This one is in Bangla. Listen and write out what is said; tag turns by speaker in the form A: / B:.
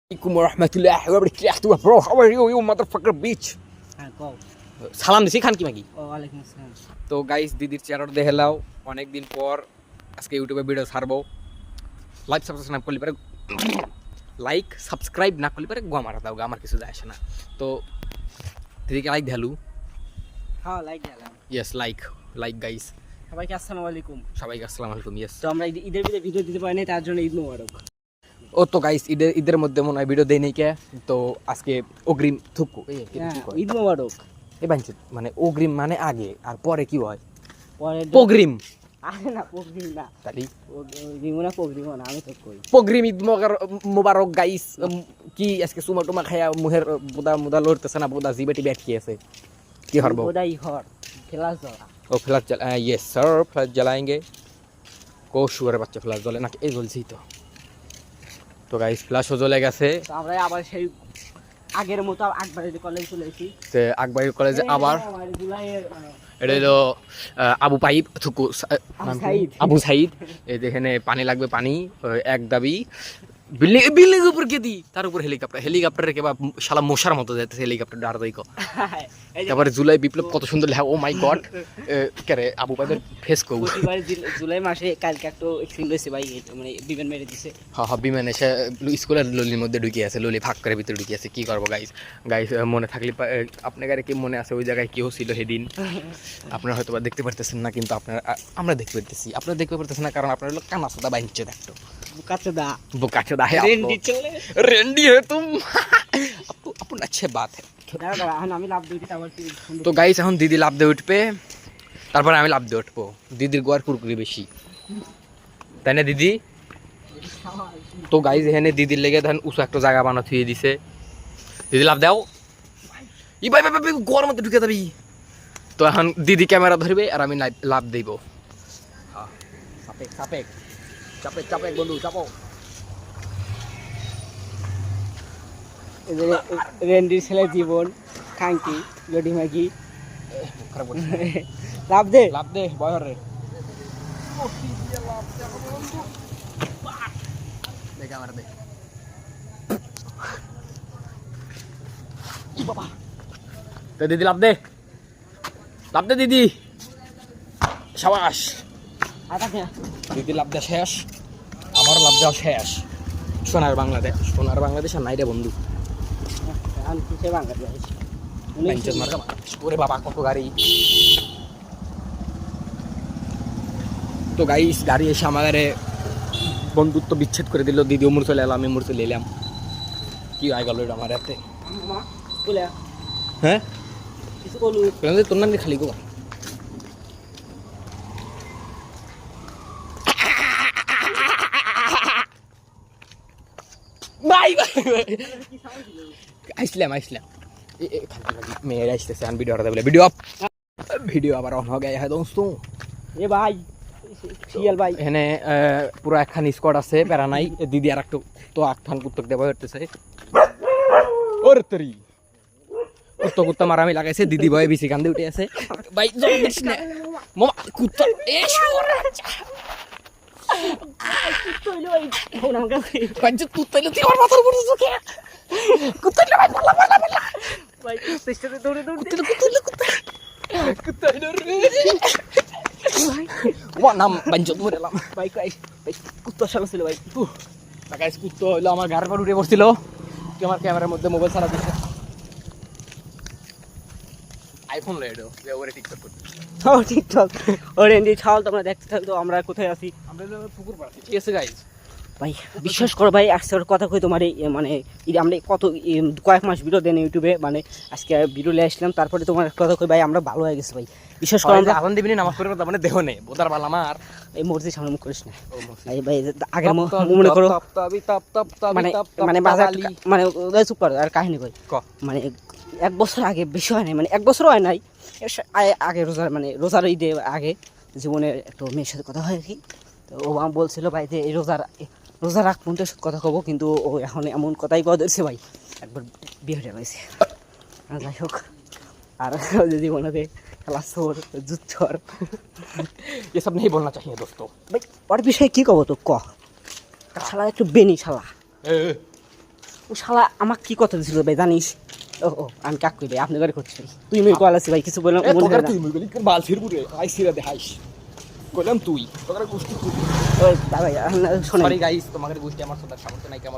A: Assalamualaikum warahmatullahi wabarakatuh, bro. How are you, you motherfucker bitch? সালাম দিছি খান কি মাগি।
B: ওয়ালাইকুম আসসালাম।
A: তো গাইস দিদির চেহারা দেখে লাও, অনেকদিন পর আজকে ইউটিউবে ভিডিও ছাড়বো। লাইক সাবস্ক্রাইব না করলে পারে গোয়া মারা দাও, আমার কিছু যায় আসে না। তো দিদিকে লাইক ঢালু।
B: হ্যাঁ লাইক দিলাম।
A: Yes like guys.
B: সবাইকে আসসালামু আলাইকুম।
A: সবাইকে আসসালামু আলাইকুম। ইয়েস।
B: তো আমরা ঈদের ভিডিও দিতে পারি না, তার জন্য ঈদ মোবারক।
A: ও তো গাইস ঈদের মধ্যে মনে হয় ভিডিও দেই নাই কে, তো আজকে অগ্রিম থুকু
B: ঈদ মোবারক।
A: এই বাঞ্চিত মানে অগ্রিম মানে আগে আর পরে কি হয়
B: পরে
A: প্রগ্রিম।
B: আরে না প্রগ্রিম না,
A: তালি
B: প্রগ্রিম না আমি তো কই
A: প্রগ্রিম ঈদ মোবারক গাইস। কি আজকে সুমা টুমা খায়া মুহের বুদা লড়তেছে না, বুদা জিবেটি ব্যাট কি আছে কি হরবো
B: বোদাই হর ফ্লাশ জ্বলা।
A: ও ফ্লাশ জ্বালা, ইয়েস স্যার ফ্লাশ জ্বালাएंगे। কো শুয়ারের বাচ্চা ফ্লাশ জ্বলে না, এই জ্বলছেই তো গাইস ফ্লাশও জ্বলে গেছে।
B: তো আমরা আবার সেই আগের মতো আকবরের কলেজে চলে এসেছি।
A: তো আকবরের কলেজে আবার এটা হলো আবু পাইপ থুকু আবু সাইদ। এই যেখানে পানি লাগবে, পানি এক দাবি বিল্ডিং উপর কে দি, তার উপর হেলিকপ্টারে কেবা শালা মশার মতো যাইতেছে হেলিকপ্টার ডার দাইকো। তারপরে জুলাই বিপ্লব কত সুন্দর লেখা, ও মাই গড। কেরে আবু পাইপের ফেস কো
B: জুলাই মাসে কালকে একটা এক্সিডেন্ট হয়েছে ভাই, মানে বিমান মেরে দিছে।
A: হ্যাঁ বিমান এসে স্কুলের ললির মধ্যে ঢুকিয়ে আছে, ললি ফাঁক করে ভিতরে ঢুকিয়ে আছে। কি করবো গাইস মনে থাকলে আপনার গাড়ি কি মনে আছে ওই জায়গায় কেউ ছিল সেদিন? আপনারা হয়তো বা দেখতে পারতেছেন না, কিন্তু আমরা দেখতে পারতেছি। আপনারা দেখতে পারতেছেন না কারণ আপনার হলো কানা সাদা বাইঞ্চে দেখতো बुकाचोदा है रेंडी है तुम। अपन अच्छे बात है। তো গাইস এখন দিদি লাভ দিয়ে উঠবে, তারপরে আমি লাভ দিয়ে উঠবো। দিদির গোয়ার কুরকুরি বেশি, তাই না দিদি? তো গাইস এখানে দিদির লেগে ধরেন উঁচু একটা জায়গা বানা থুয়ে দিছে। দিদি লাভ দাও, ই ভাই ভাই ভাই গোয়ার মধ্যে ঢুকে যাবি। তো এখন দিদি ক্যামেরা ধরবে আর আমি লাভ দেব। সাপেক চাপে বন্ধু চাপো।
B: রেন্ডির ছেলে জীবন খাঙ্কি লডি মাগি লাভ দে
A: বয়র রে তো দিদি লাভ দে দিদি সাবাস। দিদি লাভ দেওয়া শেষ, আমার লাভ দেওয়া শেষ। সোনার বাংলাদেশ আর নাই রে বন্ধু। ওরে বাবা কত গাড়ি। তো গাইস গাড়ি এসে আমাদের বন্ধুত্ব বিচ্ছেদ করে দিল। দিদি উমর চলে এলাম, আমি উমর চলে এলাম। কি হয়ে গেল এটা আমার হাতে? হ্যাঁ তোর নাম খালি গো আসলাম মেয়েরা আসতেছে। ভিডিও আবার অন হয়ে গেছে দোস্ত।
B: এ ভাই শিয়াল ভাই
A: এখানে পুরো একখান স্কোয়াড আছে, প্যারা নাই। দিদি আর একটু তো একখান কুত্তক দেওয়া হতেছে। ওর তরি কুত্তা মারামি লাগাইছে। দিদি ভয়ে বেশি কান্দে উঠে আছে ভাই। কুত্তা নাম বাঞ্চত মরে এলাম ভাই।
B: কুত্তা শালা ছিল ভাই।
A: কুত্তা হইলো আমার গাড়ির পর উঠে পড়ছিল। আমার ক্যামেরার মধ্যে মোবাইল ছাড়া দিচ্ছে। আইফোন লেডো ওরে টিকটক করতে।
B: ও টিকটক ওরে এন্ডি ছাল তোমরা দেখতে থাকো আমরা কোথায় আছি।
A: আমরা পুকুর পাড়ে। ঠিক আছে গাইস
B: ভাই বিশ্বাস করো ভাই, আজকে কথা কই তোমার মানে আমরা কত কয়েক মাস ভিডিও দেন ইউটিউবে, মানে আজকে ভিডিও নিয়ে আসলাম। তারপরে তোমার কথা কই ভাই আমরা ভালো হয়ে গেছি ভাই। বিশ্বাস করো আমরা
A: আজান দিবিনি নামাজ পড়ে মানে দেহ নেই বোদার বালা আমার
B: এই মসজিদ সামনে মুখ করিস না ভাই। ভাই আগের মনে করো মানে বাজার মানে চুপ কর আর কাহিনী কই। মানে এক বছর আগে বেশি হয় নাই, মানে এক বছর হয় নাই আগে রোজার ঈদে আগে জীবনের একটা মেয়ের সাথে কথা হয় কি। তো ও আমার বলছিল ভাই যে এই রোজা রাখ পর্যন্ত কথা কব, কিন্তু ও এখন এমন কথাই কওয়া ধরছে ভাই একবার বিয়ে হয়ে গেছে। যাই হোক আর জীবনে খেলা চোর জুত চোর
A: এসব নেই বলনা চাহিয়ে দোস্ত।
B: ভাই ওর বিষয়ে কি কব তো ক শালা একটু বেনি শালা ও শালা আমাকে কি কথা দিছিল ভাই জানিস? ও আমি কাক কই ভাই আপনি গাড়ি করছেন তুই মেয়ে কল আছি ভাই কিছু বললাম মনে হয় না।
A: তুই মুই গলি বালছির পুরে আইছিরা দেখাইস কইলাম তুই তোরা গোষ্ঠী
B: ওই ভাই শোনেন
A: সরি গাইস তোমাদের গোষ্ঠী আমার সাথে সামর্থ্য নাই কি আমার